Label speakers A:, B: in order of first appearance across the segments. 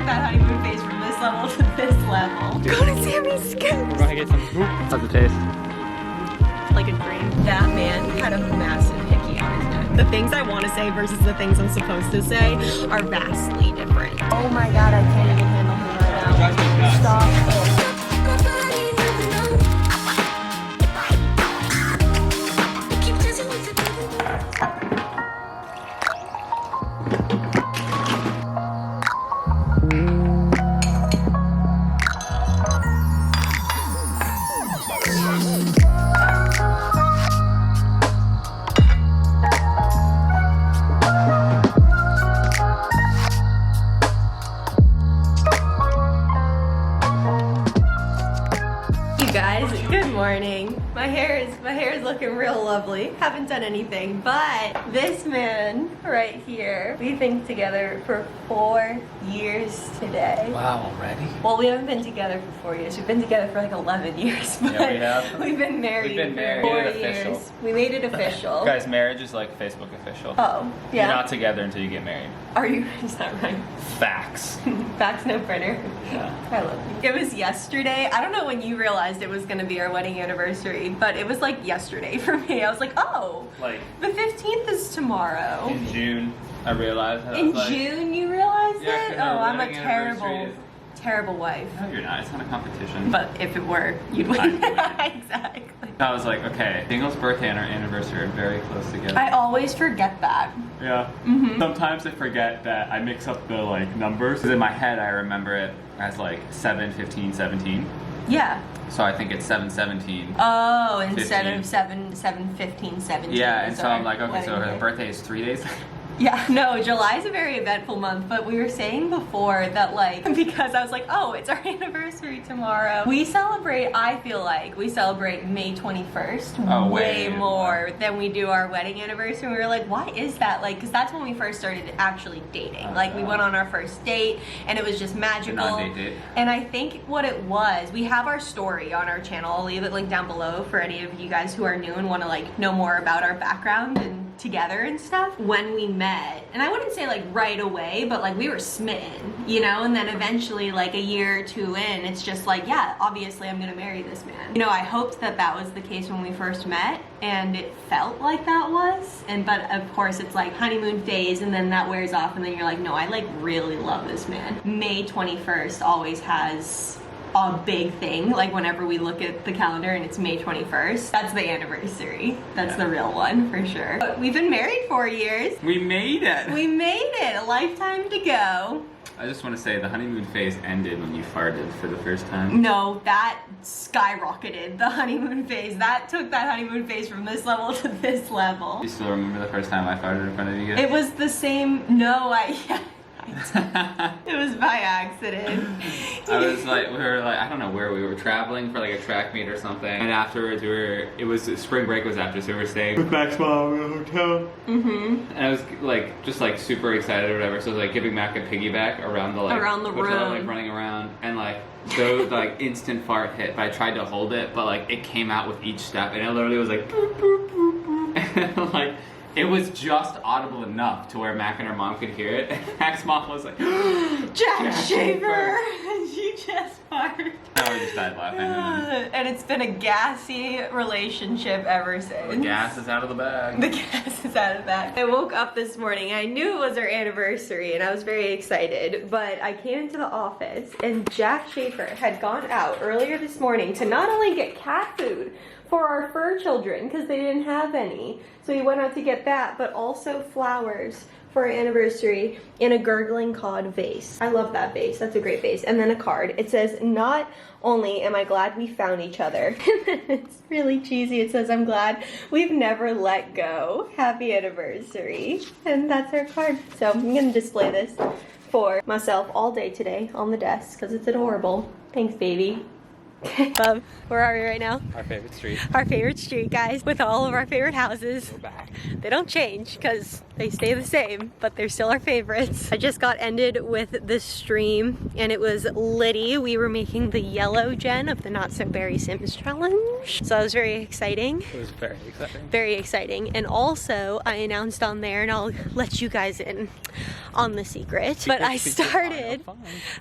A: took that honeymoon phase from this level to this level. Go to Sammy's Skips.
B: We're gonna get some. How's the taste?
A: Like a dream. That man had a massive hickey on his neck. The things I want to say versus the things I'm supposed to say are vastly different. Oh my god, I can't even handle him right now. Stop. Good morning. My hair is looking real lovely. Haven't done anything, but this man right here, we've been together for 4 years today.
B: Wow, already?
A: Well, we haven't been together for 4 years. We've been together for like 11 years. But
B: yeah, we have.
A: We've been married.
B: We've been married.
A: For 4 years. We made it official.
B: Guys, marriage is like Facebook official.
A: Oh, yeah.
B: You're not together until you get married.
A: Are you? Is that right?
B: Facts.
A: Facts, no printer.
B: Yeah.
A: I love you. It was yesterday. I don't know when you realized it was going to be our wedding anniversary, but it was like yesterday for me. I was like, oh,
B: like
A: the 15th is tomorrow.
B: In June, I realized.
A: In June, you realized
B: yeah,
A: it? Oh, I'm a
B: terrible,
A: terrible wife.
B: No, you're not. It's not a competition.
A: But if it were, you'd win. Exactly.
B: I was like, okay, Dingle's birthday and our anniversary are very close together.
A: I always forget that.
B: Yeah. Sometimes I forget that I mix up the like numbers. Because in my head, I remember it as like 7, 15, 17.
A: Yeah.
B: So I think it's 7/17.
A: Oh, instead
B: 15.
A: of 7, 15, 17.
B: Yeah, and so I'm like, okay, so her
A: wedding
B: birthday is 3 days.
A: Yeah, no, July's a very eventful month, but we were saying before that like, because I was like, oh, it's our anniversary tomorrow. We celebrate, I feel like, we celebrate May 21st
B: Oh,
A: way
B: way
A: more than we do our wedding anniversary. We were like, why is that? Like, because that's when we first started actually dating. Like, we went on our first date, and it was just magical.
B: Non-date date.
A: And I think what it was, we have our story on our channel. I'll leave it linked down below for any of you guys who are new and want to like know more about our background and together and stuff. When we met, and I wouldn't say like right away, but like we were smitten, you know, and then eventually like a year or two in, it's just like, yeah, obviously I'm gonna marry this man. You know, I hoped that that was the case when we first met, and it felt like that was, but of course it's like honeymoon phase, and then that wears off, and then you're like, no, I like really love this man. May 21st always has a big thing, like whenever we look at the calendar and it's May 21st, that's the anniversary. That's the real one for sure. But we've been married 4 years.
B: We made it!
A: We made it, a lifetime to go.
B: I just want to say the honeymoon phase ended when you farted for the first time.
A: No, that skyrocketed, the honeymoon phase. That took that honeymoon phase from this level to this level.
B: You still remember the first time I farted in front of you guys?
A: It was the same, no, it was by accident.
B: I was like, we were like, I don't know where we were traveling for like a track meet or something. And afterwards it was, spring break was after, so we were staying with Mac's mom in a hotel. And I was like, just like super excited or whatever. So I was like giving Mac a piggyback around the like,
A: around the
B: hotel,
A: room.
B: like running around. And like, so like instant fart hit. But I tried to hold it, but like it came out with each step. And it literally was like, boop, boop, boop, boop. And like, it was just audible enough to where Mac and her mom could hear it. And Mac's mom was like,
A: Jack Shaver! You just farted.
B: I just died laughing.
A: And it's been a gassy relationship ever since.
B: The gas is out of the bag.
A: The gas is out of the bag. I woke up this morning, I knew it was our anniversary and I was very excited, but I came into the office and Jack Shafer had gone out earlier this morning to not only get cat food for our fur children because they didn't have any, so he went out to get that, but also flowers for our anniversary in a gurgling cod vase. I love that vase, that's a great vase. And then a card. It says, not only am I glad we found each other, it's really cheesy, it says, I'm glad we've never let go. Happy anniversary. And that's our card. So I'm gonna display this for myself all day today on the desk because it's adorable. Thanks, baby. Where are we right now?
B: Our favorite street.
A: Our favorite street, guys, with all of our favorite houses.
B: We're back.
A: They don't change because they stay the same, but they're still our favorites. I just got ended with this stream and it was litty. We were making the yellow gen of the Not So Berry Sims challenge. So that was very exciting.
B: It was very exciting.
A: Very exciting. And also I announced on there, and I'll let you guys in on the secret, but I started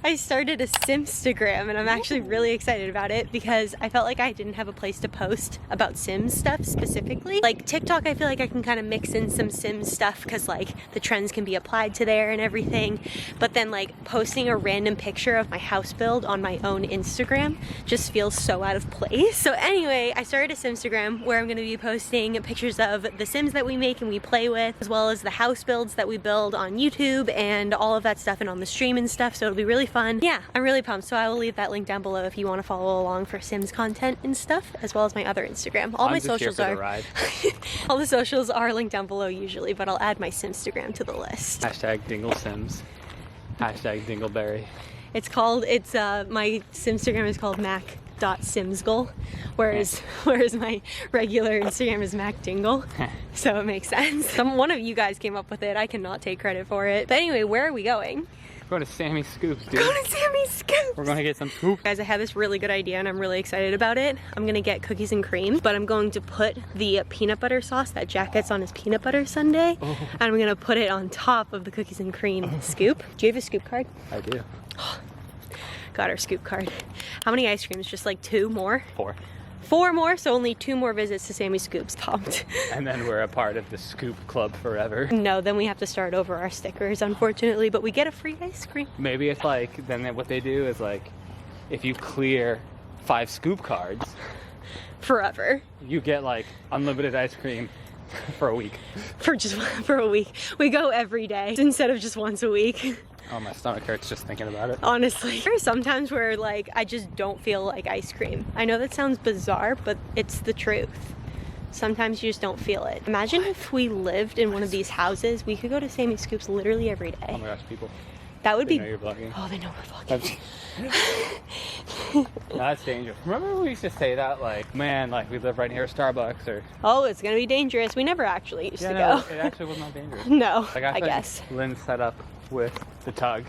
A: a Simstagram, and I'm actually really excited about it because I felt like I didn't have a place to post about Sims stuff specifically. Like TikTok, I feel like I can kind of mix in some Sims stuff because like the trends can be applied to there and everything, but then like posting a random picture of my house build on my own Instagram just feels so out of place. So anyway, I started a Simstagram where I'm going to be posting pictures of the Sims that we make and we play with, as well as the house builds that we build on YouTube and all of that stuff, and on the stream and stuff. So it'll be really fun. Yeah, I'm really pumped. So I will leave that link down below if you want to follow along for Sims content and stuff, as well as my other Instagram. All my socials are all the socials are linked down below usually, but I'll add my Simstagram to the list.
B: Hashtag Dingle Sims. Hashtag Dingleberry.
A: It's my Simstagram is called mac.simsgoal, whereas my regular Instagram is macdingle. So it makes sense. One of you guys came up with it. I cannot take credit for it. But anyway, where are we going?
B: We're going to Sammy's Scoops, dude.
A: Going to Sammy's Scoops!
B: We're going to get some poop.
A: Guys, I have this really good idea and I'm really excited about it. I'm going to get cookies and cream, but I'm going to put the peanut butter sauce that Jack gets on his peanut butter sundae, and I'm going to put it on top of the cookies and cream scoop. Do you have a scoop card?
B: I do.
A: Got our scoop card. How many ice creams? Just like 2 more?
B: 4.
A: 4 more, so only 2 more visits to Sammy's Scoops. Pumped.
B: And then we're a part of the Scoop Club forever.
A: No, then we have to start over our stickers, unfortunately, but we get a free ice cream.
B: Maybe it's like, then what they do is like, if you clear 5 Scoop cards,
A: forever.
B: you get like unlimited ice cream for a week.
A: For a week. We go every day instead of just once a week.
B: Oh, my stomach hurts just thinking about it.
A: Honestly. There are some times where like I just don't feel like ice cream. I know that sounds bizarre, but it's the truth. Sometimes you just don't feel it. Imagine if we lived in one of these houses. We could go to Sammy's Scoops literally every day.
B: Oh my gosh, people.
A: That would be.
B: They know you're vlogging.
A: Oh, they know we're vlogging.
B: That's dangerous. Remember when we used to say that, like, man, like we live right near a Starbucks, or?
A: Oh, it's gonna be dangerous. We never actually used to
B: No,
A: go.
B: it actually was not dangerous.
A: No,
B: Like,
A: I guess.
B: Lynn set up with the tug,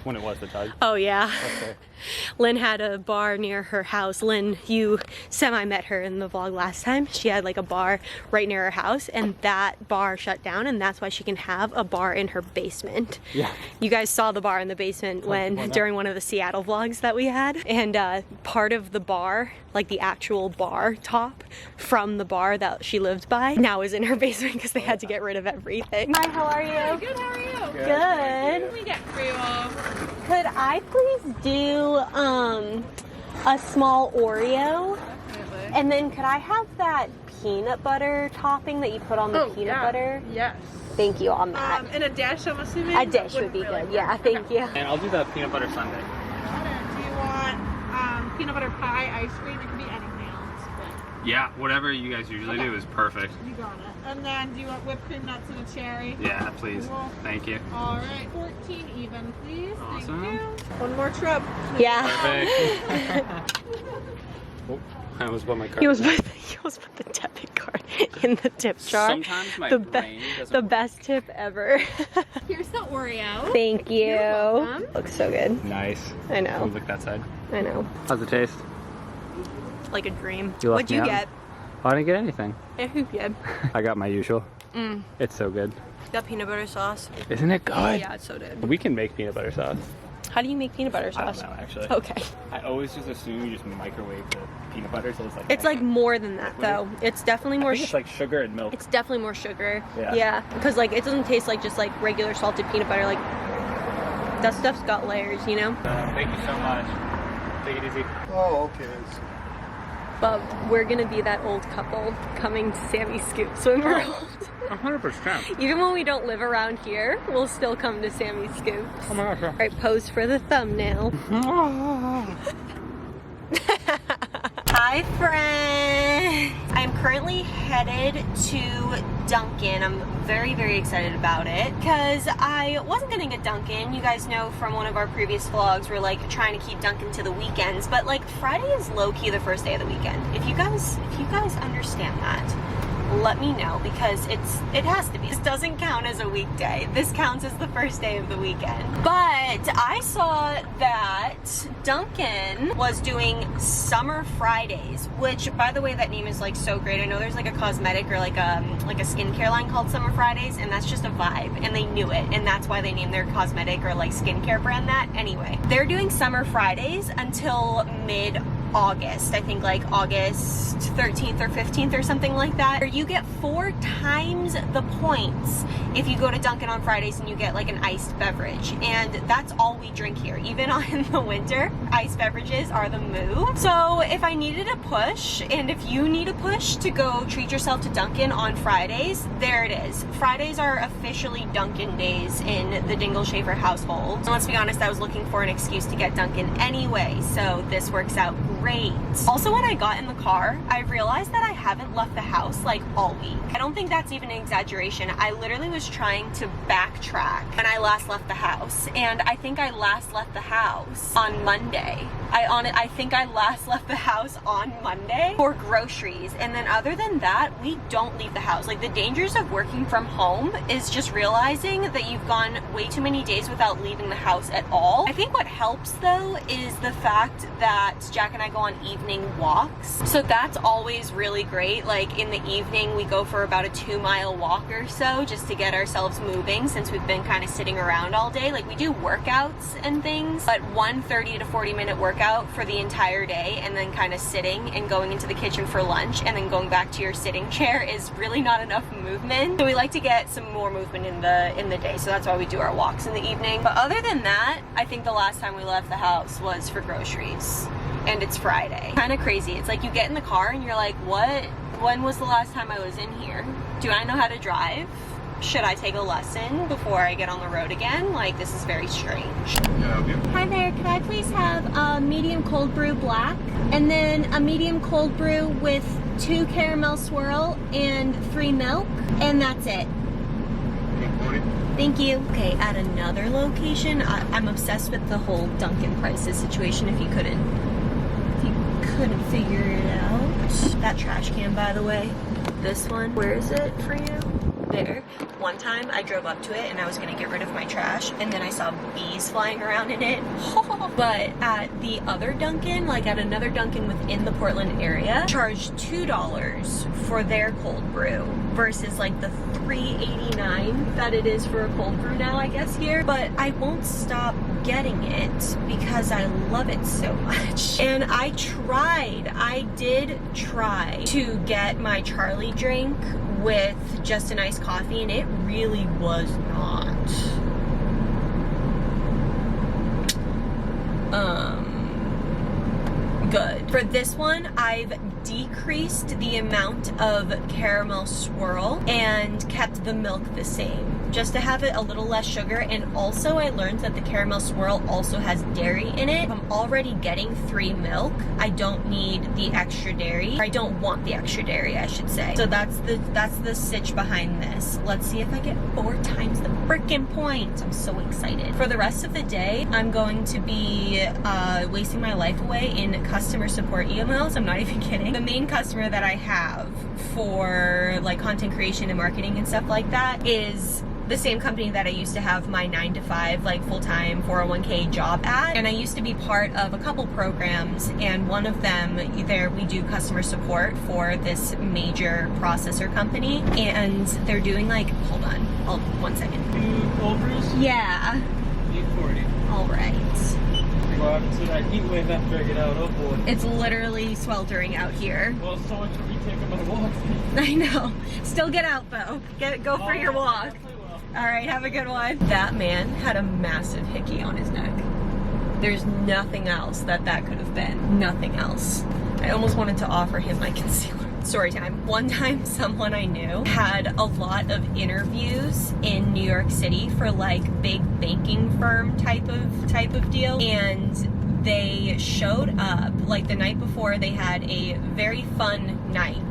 B: when it was the tug.
A: Oh yeah.
B: Okay.
A: Lynn had a bar near her house. Lynn, you semi-met her in the vlog last time. She had like a bar right near her house, and that bar shut down, and that's why she can have a bar in her basement.
B: Yeah.
A: You guys saw the bar in the basement during one of the Seattle vlogs that we had, and part of the bar, like the actual bar top from the bar that she lived by, now is in her basement because they had to get rid of everything. Hi, how are you?
C: Good, how are you?
A: Good.
C: What can we get for you all?
A: Could I please do a small Oreo?
C: Absolutely.
A: And then could I have that peanut butter topping that you put on the peanut butter?
C: Yes.
A: Thank you on that.
C: And a dish, I'm assuming?
A: A dish would be good. Yeah, thank you.
B: And I'll do the peanut butter sundae.
C: Do you want peanut butter pie, ice cream? It can be anything else. But
B: Yeah, whatever you guys usually do is perfect.
C: you got it. And then do you want whipped cream, nuts, and a cherry?
B: Yeah, please.
C: Cool.
B: Thank you.
C: All right, 14 even, please.
B: Awesome.
C: Thank you. One more trip.
A: Yeah.
B: Perfect. Oh, I almost put my card.
A: He was put the debit card in the tip jar.
B: Sometimes my brain doesn't
A: The best tip ever.
C: Here's the Oreo.
A: Thank you.
C: You're welcome.
A: Looks so good.
B: Nice.
A: I know.
B: Look that side.
A: I know.
B: How's it taste?
A: Like a dream.
B: You left
A: What'd
B: me
A: you
B: out.
A: get?
B: I didn't get anything.
A: Yeah, who did?
B: I got my usual. It's so good.
A: That peanut butter sauce.
B: Isn't it good?
A: Oh, yeah, it's so good.
B: We can make peanut butter sauce.
A: How do you make peanut butter
B: I don't
A: sauce?
B: know, actually.
A: Okay.
B: I always just assume you just microwave the peanut butter, so it's like...
A: It's like more than that though. It's definitely
B: I
A: more.
B: think it's like sugar and milk.
A: It's definitely more sugar.
B: Yeah.
A: Yeah. Because like it doesn't taste like just like regular salted peanut butter. Like that stuff's got layers, you know.
B: Thank you so much. Take it easy.
D: Oh, okay.
A: But we're gonna be that old couple coming to Sammy's Scoops when we're old.
B: 100%.
A: Even when we don't live around here, we'll still come to Sammy's Scoops.
B: Oh my gosh. Yeah.
A: Right, pose for the thumbnail. Hi, Hi friends! I'm currently headed to Dunkin. I'm very, very excited about it because I wasn't gonna get Dunkin. You guys know from one of our previous vlogs, we're like trying to keep Dunkin to the weekends, but like Friday is low-key the first day of the weekend. If you guys understand that, let me know, because it has to be. This doesn't count as a weekday. This counts as the first day of the weekend. But I saw that Dunkin was doing Summer Fridays, which, by the way, that name is like so great. I know there's like a cosmetic or like a skincare line called Summer Fridays, and that's just a vibe, and they knew it, and that's why they named their cosmetic or like skincare brand that. Anyway, they're doing Summer Fridays until mid-August, I think like August 13th or 15th or something like that. Or you get 4 times the points if you go to Dunkin' on Fridays and you get like an iced beverage. And that's all we drink here. Even in the winter, iced beverages are the move. So if I needed a push, and if you need a push to go treat yourself to Dunkin' on Fridays, there it is. Fridays are officially Dunkin' days in the Dingle Schaefer household. And let's be honest, I was looking for an excuse to get Dunkin' anyway, so this works out great. Also, when I got in the car, I realized that I haven't left the house like all week. I don't think that's even an exaggeration. I literally was trying to backtrack when I last left the house, and I think I last left the house on Monday. I think I last left the house on Monday for groceries, and then other than that, we don't leave the house. Like, the dangers of working from home is just realizing that you've gone way too many days without leaving the house at all. I think what helps though is the fact that Jack and I go on evening walks, so that's always really great. Like in the evening, we go for about a 2-mile walk or so just to get ourselves moving, since we've been kind of sitting around all day. Like, we do workouts and things, but one 30 to 40 minute workout for the entire day and then kind of sitting and going into the kitchen for lunch and then going back to your sitting chair is really not enough movement. So we like to get some more movement in the day, so that's why we do our walks in the evening. But other than that, I think the last time we left the house was for groceries, and it's Friday. Kind of crazy. It's like you get in the car and you're like, what? When was the last time I was in here? Do I know how to drive? Should I take a lesson before I get on the road again? Like, this is very strange. Hi there, could I please have a medium cold brew black, and then a medium cold brew with 2 caramel swirl and 3 milk, and that's it. Thank you. Okay, at another location, I'm obsessed with the whole Dunkin' prices situation. If you couldn't figure it out. That trash can, by the way, this one, where is it for you? There. One time I drove up to it and I was gonna get rid of my trash, and then I saw bees flying around in it. But at the other Dunkin', like at another Dunkin' within the Portland area, charged $2 for their cold brew versus like the $3.89 that it is for a cold brew now, I guess, here. But I won't stop getting it because I love it so much. And I did try to get my Charlie drink with just an iced coffee, and it really was not good. For this one, I've decreased the amount of caramel swirl and kept the milk the same, just to have it a little less sugar. And also, I learned that the caramel swirl also has dairy in it. If I'm already getting 3 milk, I don't need the extra dairy. Or I don't want the extra dairy, I should say. So that's the sitch behind this. Let's see if I get 4 times the freaking points. I'm so excited. For the rest of the day, I'm going to be wasting my life away in customer support emails. I'm not even kidding. The main customer that I have for like content creation and marketing and stuff like that is the same company that I used to have my 9-to-5 like full-time 401k job at. And I used to be part of a couple programs, and one of them, there we do customer support for this major processor company, and they're doing like, hold on, 1 second.
D: Cold brews?
A: Yeah.
D: 840.
A: All right.
D: What happens to that heat wave after I get out? Oh boy.
A: It's literally sweltering out here.
D: Well, so much for me taking my walk.
A: I know. Still get out though. Go for your walk. All right, have a good one. That man had a massive hickey on his neck. There's nothing else that could have been. Nothing else. I almost wanted to offer him my concealer. Story time. One time, someone I knew had a lot of interviews in New York City for like big banking firm type of deal, and they showed up like the night before. They had a very fun night,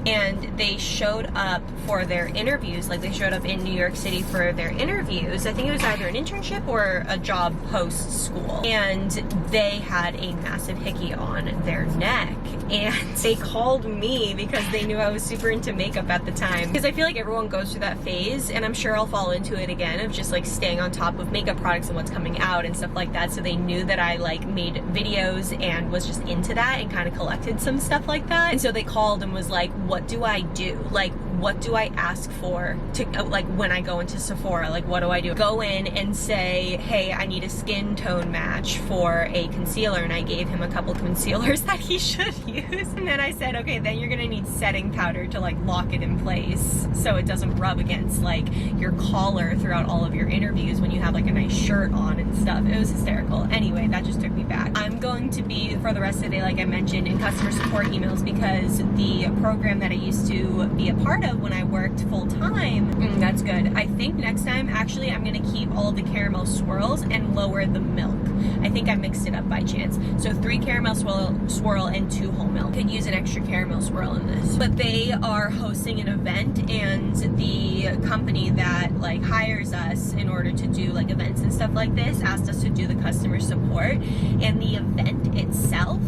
A: and they showed up for their interviews. Like they showed up in New York City for their interviews. I think it was either an internship or a job post school, and they had a massive hickey on their neck, and they called me because they knew I was super into makeup at the time, because I feel like everyone goes through that phase, and I'm sure I'll fall into it again, of just like staying on top of makeup products and what's coming out and stuff like that. So they knew that I like made videos and was just into that and kind of collected some stuff like that. And so they called and was like, what do I do? Like, what do I ask for to, like, when I go into Sephora? Like, what do I do? Go in and say, hey, I need a skin tone match for a concealer, and I gave him a couple concealers that he should use. And then I said, okay, then you're gonna need setting powder to like lock it in place so it doesn't rub against like your collar throughout all of your interviews when you have like a nice shirt on and stuff. It was hysterical. Anyway, that just took me back. I'm going to be, for the rest of the day, like I mentioned, in customer support emails, because the program that I used to be a part of when I worked full time, that's good. I think next time, actually, I'm gonna keep all of the caramel swirls and lower the milk. I think I mixed it up by chance. So 3 caramel swirl and 2 whole milk. Could use an extra caramel swirl in this. But they are hosting an event, and the company that like hires us in order to do like events and stuff like this asked us to do the customer support, and the event itself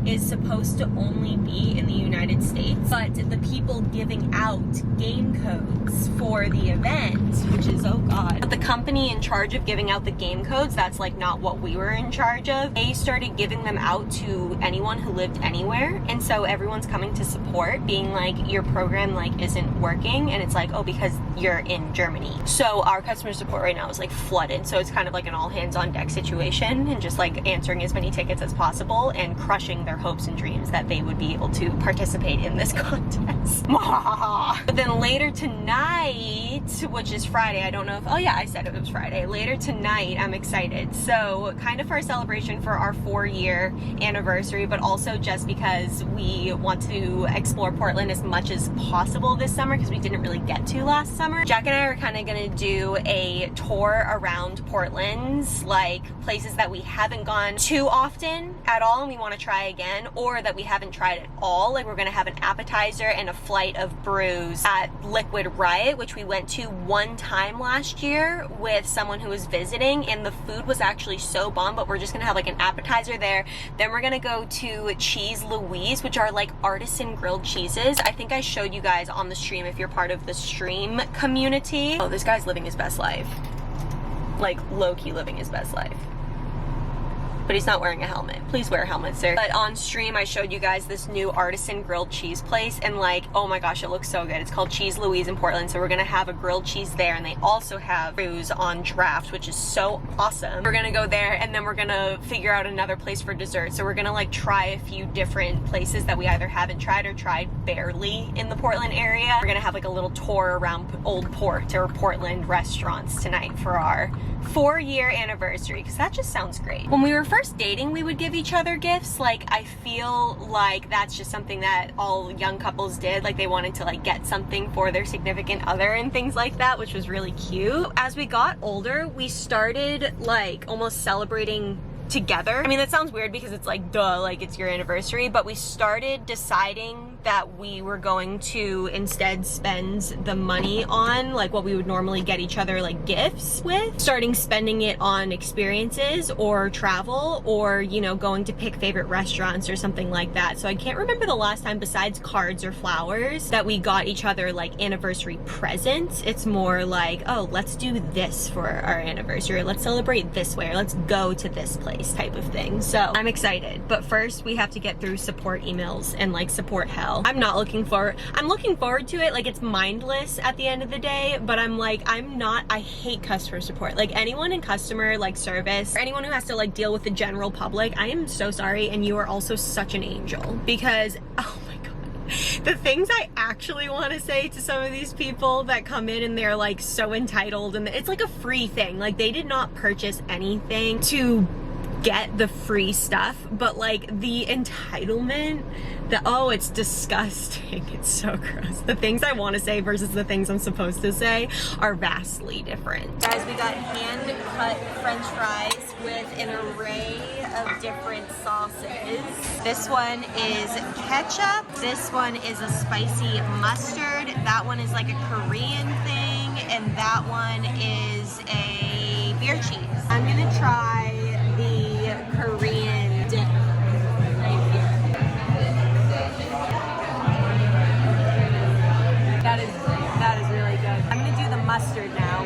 A: is supposed to only be in the United States, but the people giving out game codes for the event, which is, oh god, but the company in charge of giving out the game codes, that's like not what we were in charge of. They started giving them out to anyone who lived anywhere, and so everyone's coming to support, being like, your program like isn't working, and it's like, oh, because you're in Germany. So our customer support right now is like flooded, so it's kind of like an all hands on deck situation, and just like answering as many tickets as possible and crushing their hopes and dreams that they would be able to participate in this contest. But then later tonight, which is Friday, I don't know if, oh yeah, I said it was Friday. Later tonight, I'm excited. So kind of for a celebration for our 4-year anniversary, but also just because we want to explore Portland as much as possible this summer, because we didn't really get to last summer. Jack and I are kind of gonna do a tour around Portland's like places that we haven't gone too often at all, and we want to try again, or that we haven't tried at all. Like we're gonna have an appetizer and a flight of brews at Liquid Riot, which we went to one time last year with someone who was visiting, and the food was actually so bomb. But we're just gonna have like an appetizer there. Then we're gonna go to Cheese Louise, which are like artisan grilled cheeses. I think I showed you guys on the stream if you're part of the stream community. Oh, this guy's living his best life. Like low-key living his best life. But he's not wearing a helmet. Please wear a helmet, sir. But on stream, I showed you guys this new artisan grilled cheese place, and like, oh my gosh, it looks so good. It's called Cheese Louise in Portland, so we're gonna have a grilled cheese there, and they also have brews on draft, which is so awesome. We're gonna go there, and then we're gonna figure out another place for dessert. So we're gonna like try a few different places that we either haven't tried or tried barely in the Portland area. We're gonna have like a little tour around Old Port or Portland restaurants tonight for our 4-year anniversary, because that just sounds great. When we were first dating, we would give each other gifts. Like I feel like that's just something that all young couples did. Like they wanted to like get something for their significant other and things like that, which was really cute. As we got older, we started like almost celebrating together. I mean, that sounds weird because it's like, duh, like it's your anniversary, but we started deciding that we were going to instead spend the money on like what we would normally get each other like gifts with, starting spending it on experiences or travel, or you know, going to pick favorite restaurants or something like that. So I can't remember the last time, besides cards or flowers, that we got each other like anniversary presents. It's more like, oh, let's do this for our anniversary, or let's celebrate this way, or let's go to this place type of thing. So I'm excited, but first we have to get through support emails and like support hell. I'm looking forward to it. Like it's mindless at the end of the day, but I'm like, I hate customer support. Like anyone in customer like service, or anyone who has to like deal with the general public, I am so sorry, and you are also such an angel, because oh my god, the things I actually want to say to some of these people that come in and they're like so entitled, and it's like a free thing. Like they did not purchase anything to get the free stuff, but like the entitlement, oh, it's disgusting. It's so gross. The things I want to say versus the things I'm supposed to say are vastly different. Guys, we got hand cut French fries with an array of different sauces. This one is ketchup. This one is a spicy mustard. That one is like a Korean thing. And that one is a beer cheese. I'm gonna try the Korean dip right here. That is really good. I'm gonna do the mustard now.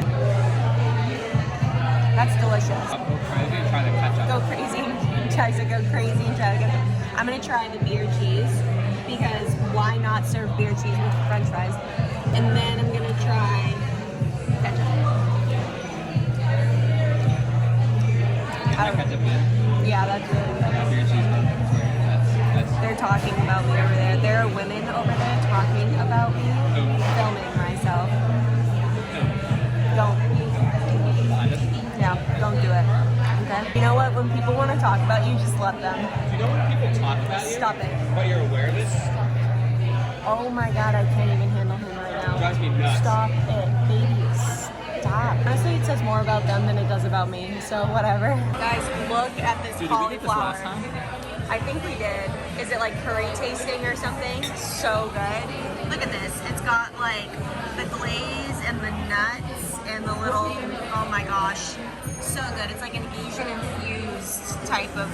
A: That's delicious.
B: Go crazy and try the ketchup.
A: Go crazy. Tries to go crazy and try to get. I'm gonna try the beer cheese because why not serve beer cheese with French fries? And then I'm gonna try ketchup.
B: Ketchup good?
A: Yeah, that's really good.
B: Beer cheese.
A: They're talking about me over there. There are women over there talking about me, filming myself. Don't. Yeah, don't do it. Okay? You know what? When people want to talk about you, just let them.
B: Do you know when people talk about you?
A: Stop it.
B: But you're aware of this?
A: Oh my god, I can't even handle him right now.
B: It drives me nuts.
A: Stop it, baby. Stop. Honestly, it says more about them than it does about me, so whatever. Guys, look at this
B: Dude, did we get this
A: cauliflower.
B: last time?
A: I think we did. Is it like curry tasting or something? So good. Look at this. It's got like the glaze and the nuts and the little, oh my gosh. So good. It's like an Asian infused type of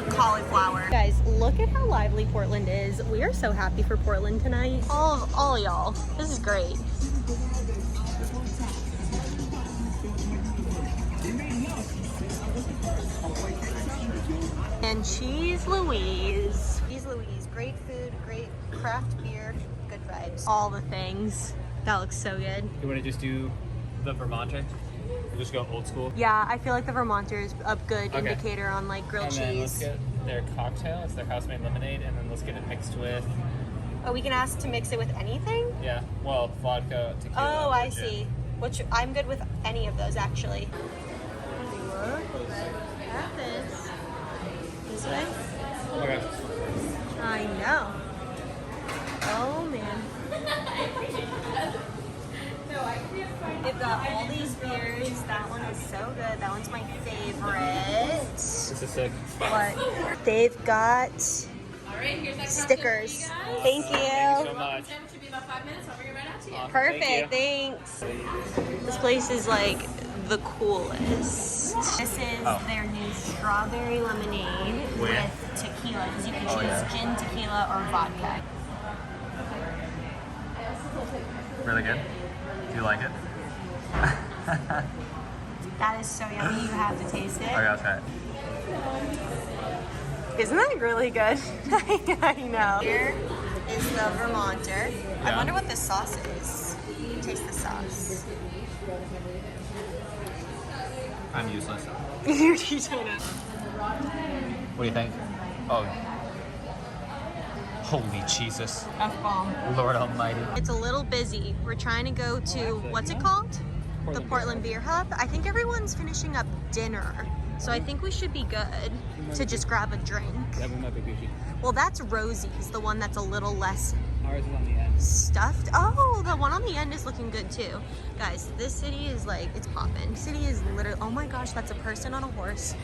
A: cauliflower. Guys, look at how lively Portland is. We are so happy for Portland tonight. All y'all. This is great. And Cheese Louise. Cheese Louise. Great food, great craft beer, good vibes. All the things. That looks so good.
D: You want to just do the Vermonter? Or just go old school?
A: Yeah, I feel like the Vermonter is a good
D: Okay.
A: indicator on like grilled
D: And then let's
A: cheese.
D: get their cocktail. It's their house-made lemonade, and then let's get it mixed with,
A: Oh, we can ask to mix it with anything?
D: yeah, well, vodka, tequila.
A: Oh,
D: or
A: I
D: gin.
A: see. I'm good with any of those actually. Look at this. This way?
D: Okay.
A: I know. Oh man. They've got all these beers. That one is so good. That one's my favorite.
D: This is sick.
A: What? They've got stickers. Thank
D: Thank you
A: you.
D: so much.
E: Should be about 5 minutes. I'll bring it right out to you.
D: Awesome.
A: Perfect.
D: Thank
A: Thanks. This place is like the coolest. This is their new strawberry lemonade with tequila. Because you can choose gin, tequila, or vodka.
D: Really good? Do you like it?
A: That is so yummy. You have to taste it.
D: I'll try it.
A: Isn't that really good? I know. Here is the Vermonter. I
D: Yeah.
A: wonder what this sauce is. Taste the sauce.
D: I'm useless.
A: You don't know.
D: What do you think? Oh. Holy Jesus.
A: F-bomb.
D: Lord Almighty.
A: It's a little busy. We're trying to go to, what's it called? The Portland Beer Hub. I think everyone's finishing up dinner. So I think we should be good to just grab a drink.
D: That one might be Gucci.
A: Well, that's Rosie's, the one that's a little less
D: Ours is on the end.
A: stuffed. Oh, the one on the end is looking good too. Guys, this city is like, it's poppin'. City is literally, oh my gosh, that's a person on a horse.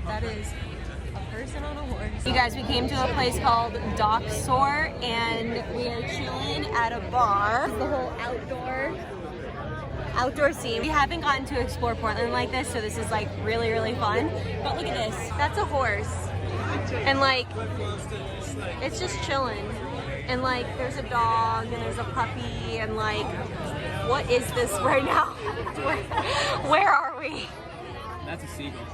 A: That is a person on a horse. You guys, we came to a place called Dock Store and we are chilling at a bar. The whole outdoor scene. We haven't gotten to explore Portland like this, so this is like really, really fun. But look at this, that's a horse. And like, it's just chilling. And like, there's a dog and there's a puppy and like, what is this right now? Where are we?
D: That's a seagull.